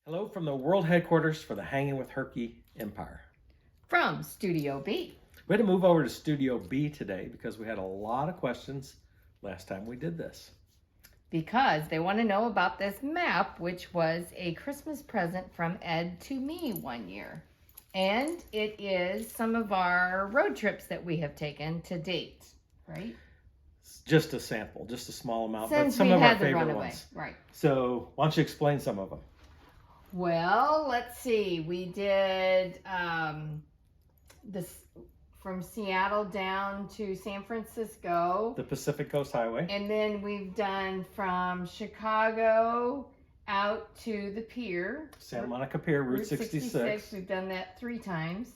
Hello from the world headquarters for the Hanging with Herky Empire. From Studio B. We had to move over to Studio B today because we had a lot of questions last time we did this. Because they want to know about this map, which was a Christmas present from Ed to me one year. And it is some of our road trips that we have taken to date, right? It's just a sample, just a small amount, Since but some we of our had the favorite runaway, ones. right. So why don't you explain some of them? Well, let's see. We did this from Seattle down to San Francisco. The Pacific Coast Highway. And then we've done from Chicago out to the pier. Santa Monica Pier, Route 66. We've done that 3 times.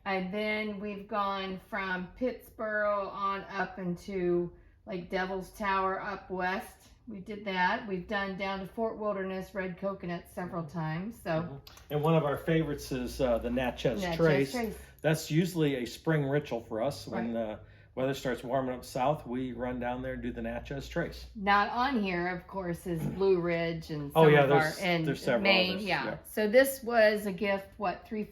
And then we've gone from Pittsburgh on up into like Devil's Tower up west. We did that. We've done down to Fort Wilderness, Red Coconut several times. So, And one of our favorites is the Natchez Trace. That's usually a spring ritual for us. When the weather starts warming up south, we run down there and do the Natchez Trace. Not on here, of course, is Blue Ridge and there's several Maine. others. Yeah. So this was a gift. What 3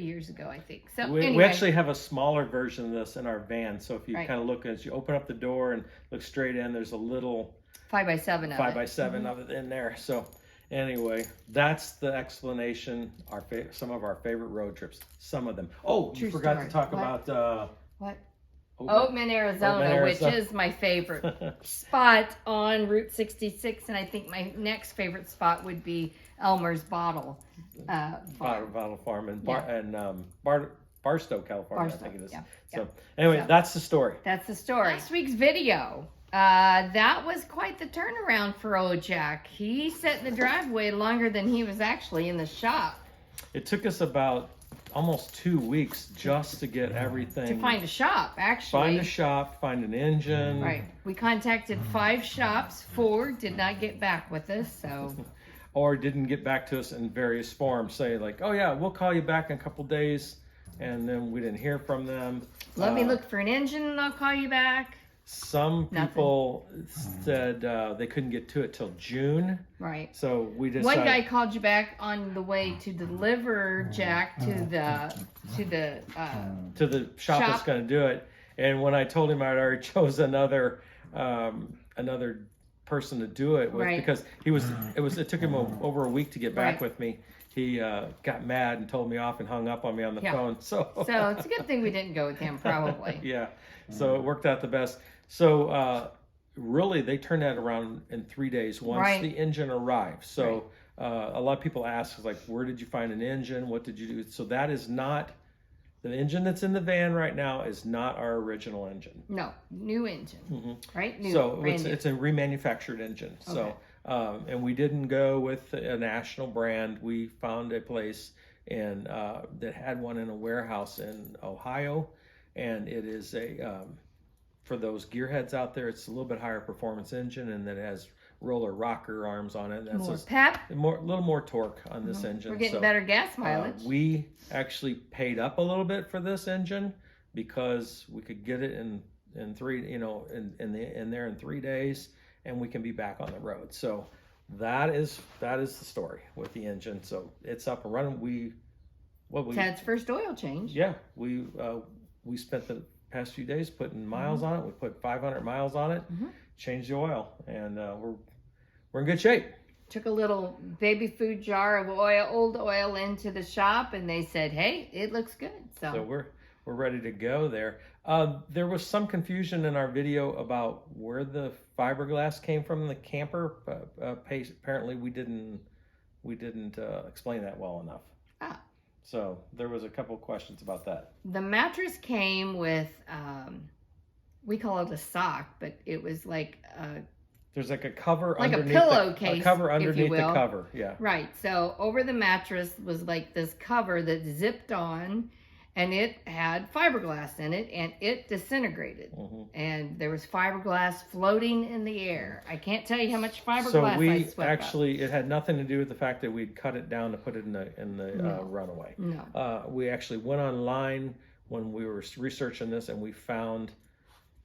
years ago, I think. So we actually have a smaller version of this in our van. So if you kind of look as you open up the door and look straight in, there's a little 5x7 of it in there. So anyway, that's the explanation. Some of our favorite road trips. Some of them. Oh, you forgot to talk about. Oatman, Arizona, which is my favorite spot on Route 66, and I think my next favorite spot would be Elmer's Bottle Farm in Barstow, California, I think it is. Yeah, so anyway, that's the story. That's the story. Last week's video, that was quite the turnaround for old Jack. He sat in the driveway longer than he was actually in the shop. It took us about almost 2 weeks just to get everything. To find a shop, actually. Find a shop, find an engine. Right. We contacted 5 shops. 4 did not get back with us, so. Or didn't get back to us in various forms. Say like, oh yeah, we'll call you back in a couple days. And then we didn't hear from them. Let me look for an engine and I'll call you back. Some people said they couldn't get to it till June. Right. So we decided. One guy called you back on the way to deliver Jack to the shop that's going to do it. And when I told him I'd already chose another person to do it with, because it took him over a week to get back with me. He got mad and told me off and hung up on me on the phone. So it's a good thing we didn't go with him, probably. Yeah. So it worked out the best. So really, they turned that around in 3 days once the engine arrived. So a lot of people ask, like, where did you find an engine? What did you do? So that is not, the engine that's in the van right now is not our original engine. No, new engine, right? New, so it's a remanufactured engine. Okay. So, and we didn't go with a national brand. We found a place that had one in a warehouse in Ohio. And it is for those gearheads out there, it's a little bit higher performance engine, and that has roller rocker arms on it. That's more pep, a little more torque on this engine. We're getting better gas mileage. We actually paid up a little bit for this engine because we could get it in 3 days, and we can be back on the road. So that is the story with the engine. So it's up and running. Ted's first oil change. Yeah, we spent the past few days putting miles on it. We put 500 miles on it, changed the oil, and we're in good shape. Took a little baby food jar of old oil into the shop, and they said, "Hey, it looks good." So we're ready to go there. There was some confusion in our video about where the fiberglass came from in the camper. Apparently, we didn't explain that well enough. So there was a couple of questions about that. The mattress came with, we call it a sock, but it was like there's like a cover, like underneath a pillowcase, a cover underneath the cover. Yeah. Right. So over the mattress was like this cover that zipped on, and it had fiberglass in it, and it disintegrated. And there was fiberglass floating in the air. I can't tell you how much fiberglass I swept up. It had nothing to do with the fact that we'd cut it down to put it in the runaway. No. We actually went online when we were researching this, and we found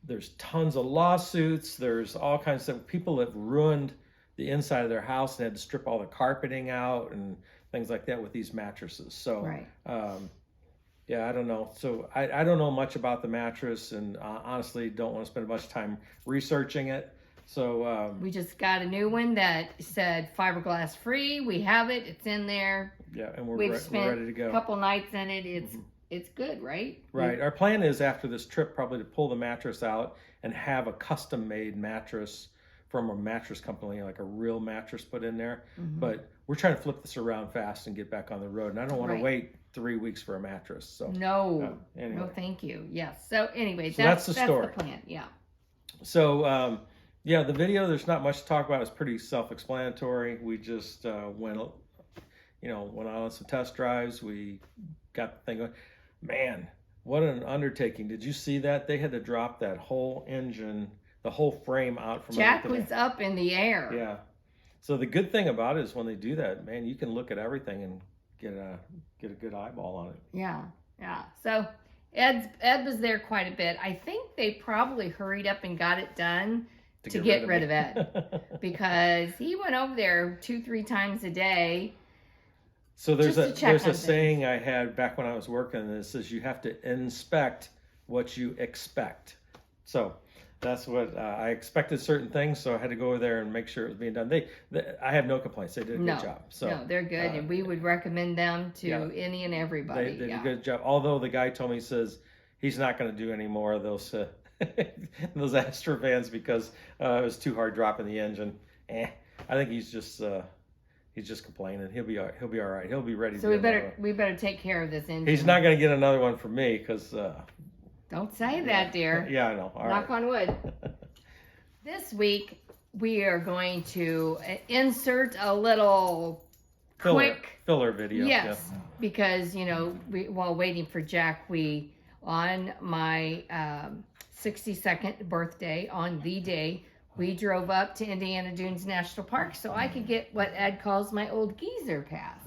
there's tons of lawsuits. There's all kinds of people have ruined the inside of their house and had to strip all the carpeting out and things like that with these mattresses. So, Right. yeah, I don't know. So I don't know much about the mattress, and honestly don't want to spend much time researching it. So we just got a new one that said fiberglass free. We have it. It's in there. yeah, and we're We've spent ready to go. a couple nights in it. It's good, right? Right. Our plan is after this trip probably to pull the mattress out and have a custom-made mattress from a mattress company, like a real mattress put in there. But we're trying to flip this around fast and get back on the road. And I don't want to wait 3 weeks for a mattress. So no, anyway. no, thank you. Yes. So anyway, So that's the story. That's the plan. Yeah. So yeah, the video, there's not much to talk about. It's pretty self-explanatory. We just went on some test drives. We got the thing going. Man, what an undertaking. Did you see that? They had to drop that whole engine, the whole frame out from Jack was up in the air. Yeah. So the good thing about it is when they do that, man, you can look at everything and get a good eyeball on it. Yeah. Yeah. So Ed was there quite a bit. I think they probably hurried up and got it done to get rid of Ed because he went over there 2-3 times a day. So there's a saying I had back when I was working, and it says you have to inspect what you expect. So that's what I expected, certain things, so I had to go over there and make sure it was being done. I have no complaints. They did a good job. So no, they're good, and we would recommend them to any and everybody. They did a good job. Although the guy told me, he says he's not going to do any more of those those Astra vans because it was too hard dropping the engine. I think he's just complaining. He'll be all right. He'll be ready. So we better take care of this engine. He's not going to get another one from me because. Don't say that, dear. Yeah, I know. All Knock on wood. This week we are going to insert a little quick filler video. Yes, because while waiting for Jack, on my 62nd birthday, on the day, we drove up to Indiana Dunes National Park so I could get what Ed calls my old geezer pass.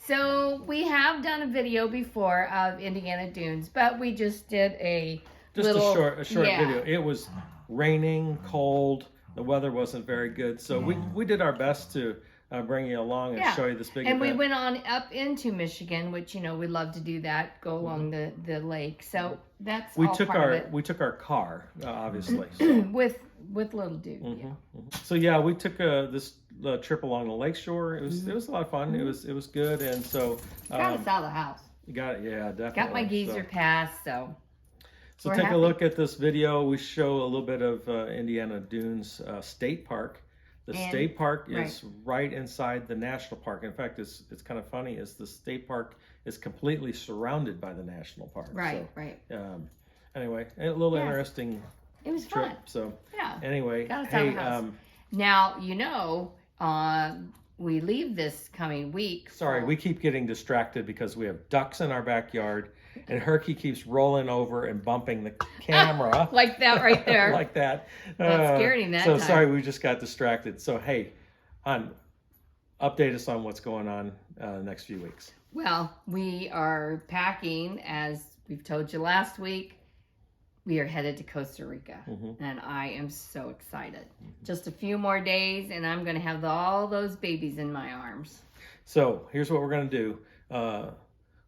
So we have done a video before of Indiana Dunes, but we just did a short video. It was raining, cold. The weather wasn't very good, so we did our best to bring you along and show you this big event. And we went on up into Michigan, which we love to do that. Go along the lake. So that's we took our car, obviously, so. with little dude. So yeah, we took this trip along the lakeshore. It was a lot of fun. It was good, and so got us out of the house. You got it, yeah, definitely. Got my geezer pass, so. So take a look at this video. We show a little bit of Indiana Dunes State Park. The state park is right inside the national park. In fact, it's kind of funny is the state park is completely surrounded by the national park. Right, so, right. Anyway, a little interesting. It was trip. fun. So yeah. Anyway, hey, now we leave this coming week. Sorry, we keep getting distracted because we have ducks in our backyard, and Herky keeps rolling over and bumping the camera like that right there, like that. That scared him that So time. sorry, we just got distracted. So hey, update us on what's going on the next few weeks. Well, we are packing, as we've told you last week. We are headed to Costa Rica, and I am so excited. Just a few more days, and I'm going to have all those babies in my arms. So here's what we're going to do.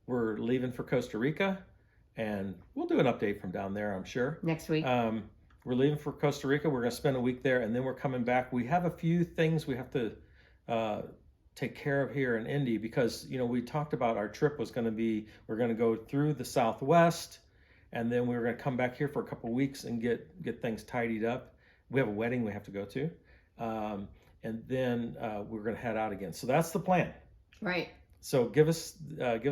We're leaving for Costa Rica, and we'll do an update from down there, I'm sure. Next week. We're leaving for Costa Rica. We're going to spend a week there, and then we're coming back. We have a few things we have to take care of here in Indy because, we talked about our trip was going to be, we're going to go through the Southwest, and then we were going to come back here for a couple of weeks and get things tidied up. We have a wedding we have to go to. And then we're going to head out again. So that's the plan. Right. So give us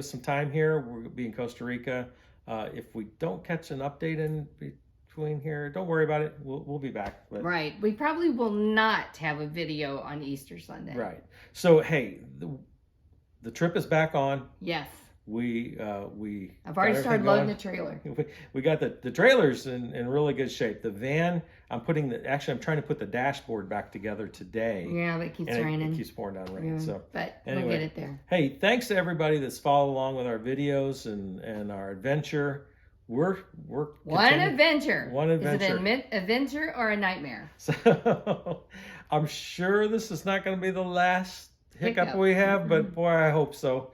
some time here. We'll be in Costa Rica. If we don't catch an update in between here, don't worry about it. We'll be back. But... Right. We probably will not have a video on Easter Sunday. Right. So, hey, the trip is back on. Yes. I've already started loading the trailer. We got the trailers in really good shape. The van, I'm trying to put the dashboard back together today. Yeah, but it keeps raining. It keeps pouring down rain. Yeah, so, but anyway, we'll get it there. Hey, thanks to everybody that's followed along with our videos and our adventure. We're One adventure. One adventure. Is it an adventure or a nightmare? So I'm sure this is not going to be the last hiccup we have, but boy, I hope so.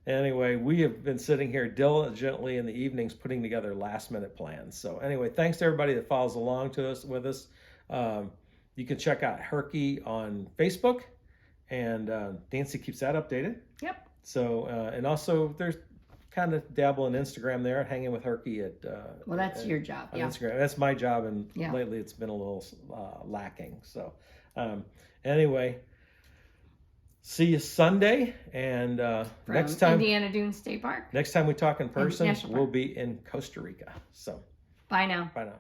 Anyway, we have been sitting here diligently in the evenings putting together last-minute plans. So anyway, thanks to everybody that follows along with us. You can check out Herky on Facebook, and Nancy keeps that updated. Yep. So, and also there's kind of dabble in Instagram there, hanging with Herky at. Well, that's your job. On Yeah. Instagram. That's my job, and lately it's been a little lacking. So, anyway, see you Sunday, and next time, Indiana Dunes State Park. Next time we talk in person, we'll be in Costa Rica. So, bye now. Bye now.